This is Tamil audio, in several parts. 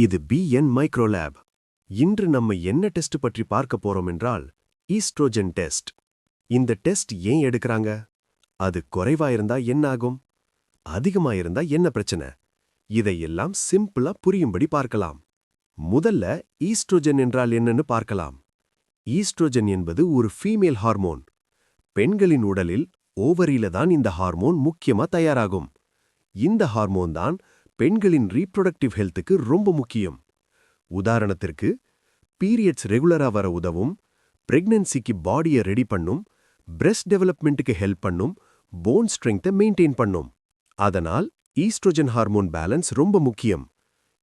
இது BN மைக்ரோலேப். இன்று நம்ம என்ன டெஸ்ட் பற்றி பார்க்க போறோம் என்றால் ஈஸ்ட்ரோஜன் டெஸ்ட். இந்த டெஸ்ட் ஏன் எடுக்கறாங்க? அது குறைவா இருந்தா என்ன ஆகும்? அதிகமா இருந்தா என்ன பிரச்சனை? இதையெல்லாம் சிம்பிளா புரியும்படி பார்க்கலாம். முதல்ல ஈஸ்ட்ரோஜன் என்றால் என்னன்னு பார்க்கலாம். ஈஸ்ட்ரோஜன் என்பது ஒரு ஃபீமேல் ஹார்மோன். பெண்களின் உடலில் ஓவரியில தான் இந்த ஹார்மோன் முக்கியமா தயாராகும். இந்த ஹார்மோன் தான் பெண்களின் ரீப்ரொடக்டிவ் ஹெல்த்துக்கு ரொம்ப முக்கியம். உதாரணத்திற்கு, பீரியட்ஸ் ரெகுலரா வர உதவும், பிரெக்னன்சிக்கு பாடியை ரெடி பண்ணும், பிரெஸ்ட் டெவலப்மெண்ட்டுக்கு ஹெல்ப் பண்ணும், போன் ஸ்ட்ரெங்த்தை மெயின்டைன் பண்ணும். அதனால் ஈஸ்ட்ரோஜன் ஹார்மோன் பேலன்ஸ் ரொம்ப முக்கியம்.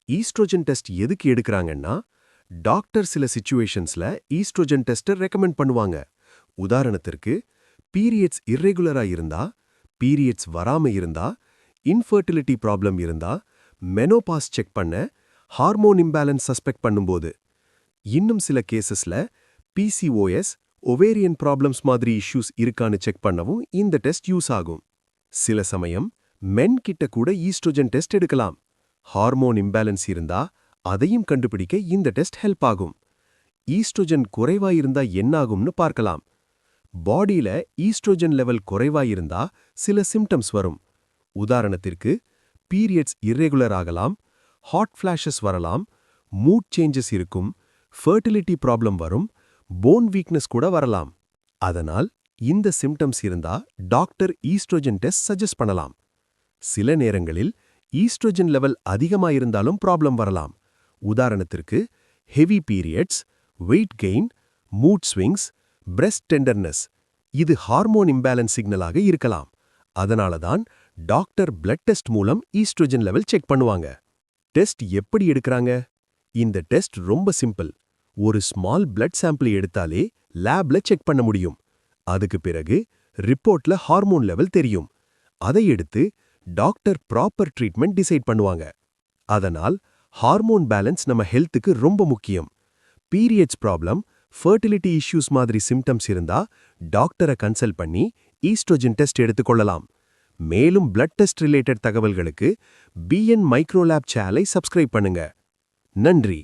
ஈஸ்ட்ரோஜன் டெஸ்ட் எதுக்கு எடுக்கறாங்கன்னா, டாக்டர் சில சிச்சுவேஷன்ஸ்ல ஈஸ்ட்ரோஜன் டெஸ்ட்டை ரெக்கமெண்ட் பண்ணுவாங்க. உதாரணத்திற்கு, பீரியட்ஸ் இர்ரெகுலரா இருந்தா, பீரியட்ஸ் வராம இருந்தா, இன்ஃபர்டிலிட்டி ப்ராப்ளம் இருந்தா, மெனோபாஸ் செக் பண்ண, ஹார்மோன் இம்பேலன்ஸ் சஸ்பெக்ட் பண்ணும்போது. இன்னும் சில கேசஸ்ல PCOS, ஒவேரியன் ப்ராப்ளம்ஸ் மாதிரி இஷ்யூஸ் இருக்கான்னு செக் பண்ணவும் இந்த டெஸ்ட் யூஸ் ஆகும். சில சமயம் மென் கிட்ட கூட ஈஸ்ட்ரோஜன் டெஸ்ட் எடுக்கலாம். ஹார்மோன் இம்பேலன்ஸ் இருந்தா அதையும் கண்டுபிடிக்க இந்த டெஸ்ட் ஹெல்ப் ஆகும். ஈஸ்ட்ரோஜன் குறைவா இருந்தா என்னாகும்னு பார்க்கலாம். பாடியில ஈஸ்ட்ரோஜன் லெவல் குறைவா இருந்தா சில சிம்டம்ஸ் வரும். உதாரணத்திற்கு, பீரியட்ஸ் இர்ரெகுலர் ஆகலாம், ஹாட் ஃபிளாஷஸ் வரலாம், மூட் சேஞ்சஸ் இருக்கும், ஃபர்டிலிட்டி ப்ராப்ளம் வரும், போன் வீக்னஸ் கூட வரலாம். அதனால் இந்த சிம்டம்ஸ் இருந்தா டாக்டர் ஈஸ்ட்ரோஜன் டெஸ்ட் சஜஸ்ட் பண்ணலாம். சில நேரங்களில் ஈஸ்ட்ரோஜன் லெவல் அதிகமா இருந்தாலும் ப்ராப்ளம் வரலாம். உதாரணத்திற்கு, heavy periods, weight gain, mood swings, breast tenderness. இது ஹார்மோன் இம்பேலன்ஸ் சிக்னலாக இருக்கலாம். அதனால தான் டாக்டர் பிளட் டெஸ்ட் மூலம் ஈஸ்ட்ரோஜன் லெவல் செக் பண்ணுவாங்க. டெஸ்ட் எப்படி எடுக்கறாங்க? இந்த டெஸ்ட் ரொம்ப சிம்பிள். ஒரு ஸ்மால் பிளட் சாம்பிள் எடுத்தாலே லேப்ல செக் பண்ண முடியும். அதுக்கு பிறகு ரிப்போர்ட்ல ஹார்மோன் லெவல் தெரியும். அதை எடுத்து டாக்டர் ப்ராப்பர் ட்ரீட்மெண்ட் டிசைட் பண்ணுவாங்க. அதனால் ஹார்மோன் பேலன்ஸ் நம்ம ஹெல்த்துக்கு ரொம்ப முக்கியம். பீரியட்ஸ் ப்ராப்ளம், ஃபர்டிலிட்டி இஷ்யூஸ் மாதிரி சிம்டம்ஸ் இருந்தா டாக்டரை கன்சல்ட் பண்ணி ஈஸ்ட்ரோஜன் டெஸ்ட் எடுத்துக்கொள்ளலாம். மேலும் பிளட் டெஸ்ட் ரிலேட்டட் தகவல்களுக்கு BN மைக்ரோலேப் சேனலை சப்ஸ்கிரைப் பண்ணுங்க. நன்றி.